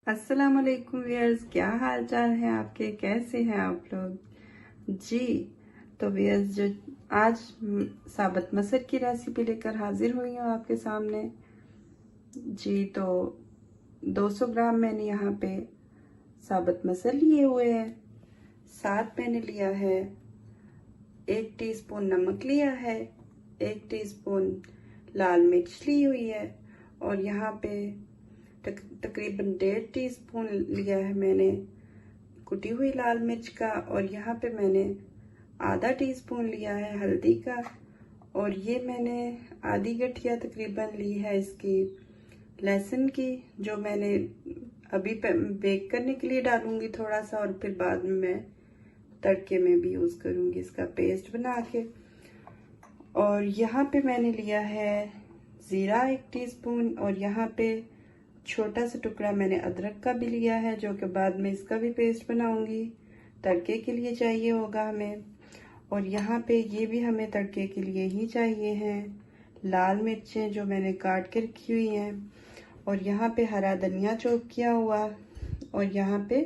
अस्सलाम वालेकुम व्यूअर्स, क्या हाल चाल है आपके? कैसे हैं आप लोग जी? तो व्यूअर्स, जो आज साबुत मसर की रेसिपी लेकर हाजिर हुई हूँ आपके सामने जी। तो 200 ग्राम मैंने यहाँ पे साबुत मसर लिए हुए हैं। साथ मैंने लिया है 1 टीस्पून नमक लिया है, 1 टीस्पून लाल मिर्च ली हुई है और यहाँ पे तकरीबन 1.5 टीस्पून लिया है मैंने कुटी हुई लाल मिर्च का। और यहाँ पे मैंने आधा टीस्पून लिया है हल्दी का। और ये मैंने आधी गठिया तकरीबन ली है इसकी लहसुन की, जो मैंने अभी बेक करने के लिए डालूंगी थोड़ा सा, और फिर बाद में मैं तड़के में भी यूज़ करूंगी इसका पेस्ट बना के। और यहाँ पे मैंने लिया है ज़ीरा 1 टीस्पून, और यहाँ पे छोटा सा टुकड़ा मैंने अदरक का भी लिया है, जो कि बाद में इसका भी पेस्ट बनाऊंगी, तड़के के लिए चाहिए होगा हमें। और यहाँ पे ये भी हमें तड़के के लिए ही चाहिए हैं लाल मिर्चें, जो मैंने काट के रखी हुई हैं। और यहाँ पे हरा धनिया चॉप किया हुआ, और यहाँ पे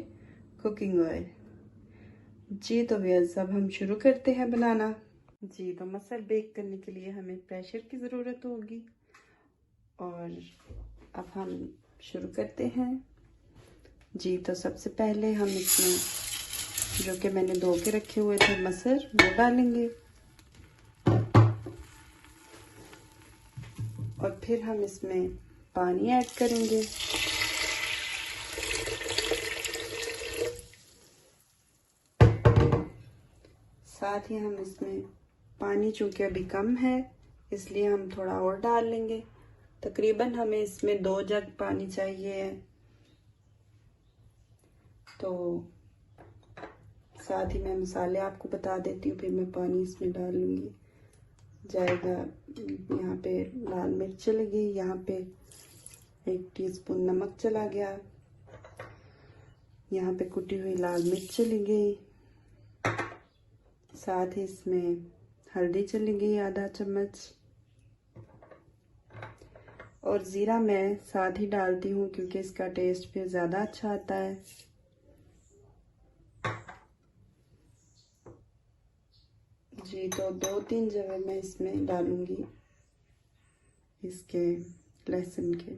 कुकिंग ऑयल जी। तो व्यूअर्स, अब हम शुरू करते हैं बनाना जी। तो मसल बेक करने के लिए हमें प्रेशर की ज़रूरत होगी, और अब हम शुरू करते हैं जी। तो सबसे पहले हम इसमें जो कि मैंने धो के रखे हुए थे मसर, वो डालेंगे, और फिर हम इसमें पानी ऐड करेंगे। साथ ही हम इसमें पानी, चूंकि अभी कम है इसलिए हम थोड़ा और डाल लेंगे। तकरीबन हमें इसमें 2 जग पानी चाहिए। तो साथ ही मैं मसाले आपको बता देती हूँ, फिर मैं पानी इसमें डाल लूँगी जाएगा। यहाँ पे लाल मिर्च चली गई, यहाँ पे 1 टीस्पून नमक चला गया, यहाँ पे कुटी हुई लाल मिर्च चली गई, साथ ही इसमें हल्दी चली गई आधा चम्मच, और ज़ीरा मैं साथ ही डालती हूँ क्योंकि इसका टेस्ट फिर ज़्यादा अच्छा आता है जी। तो 2-3 जगह मैं इसमें डालूंगी इसके लहसुन के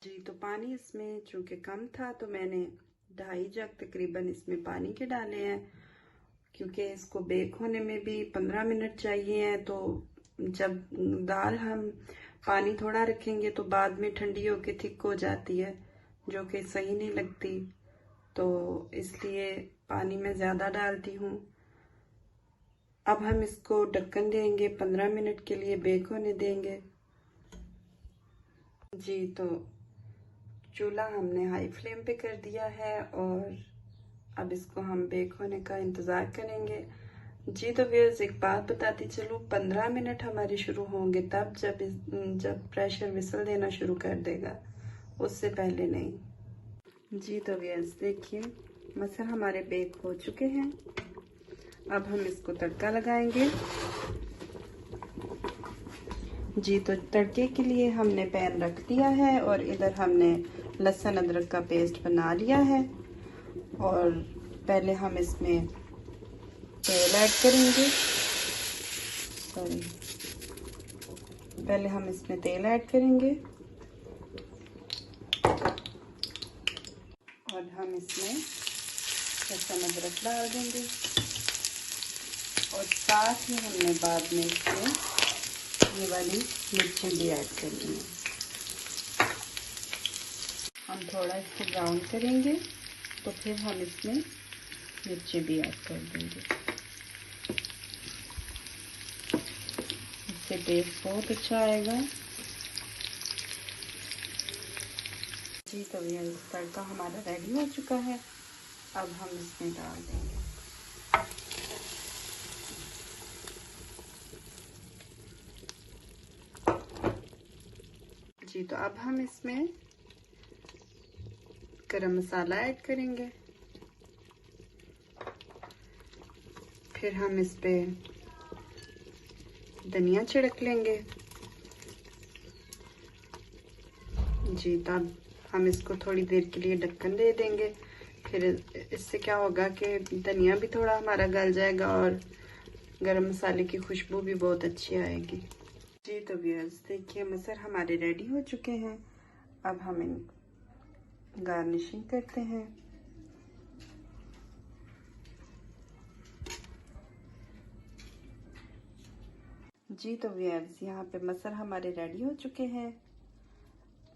जी। तो पानी इसमें चूंकि कम था तो मैंने 2.5 जग तकरीबन इसमें पानी के डाले हैं, क्योंकि इसको बेक होने में भी 15 मिनट चाहिए हैं। तो जब दाल हम पानी थोड़ा रखेंगे तो बाद में ठंडी होके थिक हो जाती है, जो कि सही नहीं लगती। तो इसलिए पानी मैं ज़्यादा डालती हूँ। अब हम इसको ढक्कन देंगे, 15 मिनट के लिए बेक होने देंगे जी। तो चूल्हा हमने हाई फ्लेम पे कर दिया है, और अब इसको हम बेक होने का इंतज़ार करेंगे जी। तो व्यूअर्स, एक बात बताती चलूँ, 15 मिनट हमारे शुरू होंगे तब जब प्रेशर विसल देना शुरू कर देगा, उससे पहले नहीं जी। तो व्यूअर्स देखिए, मसर हमारे बेक हो चुके हैं। अब हम इसको तड़का लगाएंगे जी। तो तड़के के लिए हमने पैन रख दिया है, और इधर हमने लहसुन अदरक का पेस्ट बना लिया है। और पहले हम इसमें तेल ऐड करेंगे, पहले हम इसमें तेल ऐड करेंगे, और हम इसमें लहसुन अदरक डाल देंगे, और साथ ही हमने बाद में इसमें ये वाली मिर्ची भी ऐड करनी है। हम थोड़ा इसको ब्राउन करेंगे, तो फिर हम इसमें मिर्ची भी ऐड कर देंगे। इससे टेस्ट बहुत अच्छा आएगा जी। तो ये तड़का हमारा रेडी हो चुका है, अब हम इसमें डाल देंगे जी। तो अब हम इसमें गरम मसाला ऐड करेंगे, फिर हम इस पे धनिया छिड़क लेंगे जी। तब हम इसको थोड़ी देर के लिए ढक्कन दे देंगे। फिर इससे क्या होगा कि धनिया भी थोड़ा हमारा गल जाएगा और गरम मसाले की खुशबू भी बहुत अच्छी आएगी। जी तो व्यूअर्स देखिए मसर हमारे रेडी हो चुके हैं। अब हम इन गार्निशिंग करते हैं। जी तो व्यूअर्स यहाँ पे मसर हमारे रेडी हो चुके हैं।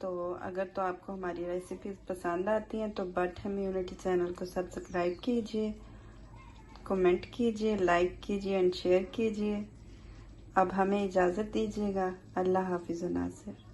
तो अगर तो आपको हमारी रेसिपीज पसंद आती हैं तो बट इम्यूनिटी चैनल को सब्सक्राइब कीजिए, कमेंट कीजिए, लाइक कीजिए एंड शेयर कीजिए। अब हमें इजाज़त दीजिएगा। अल्लाह हाफिज़ नासिर।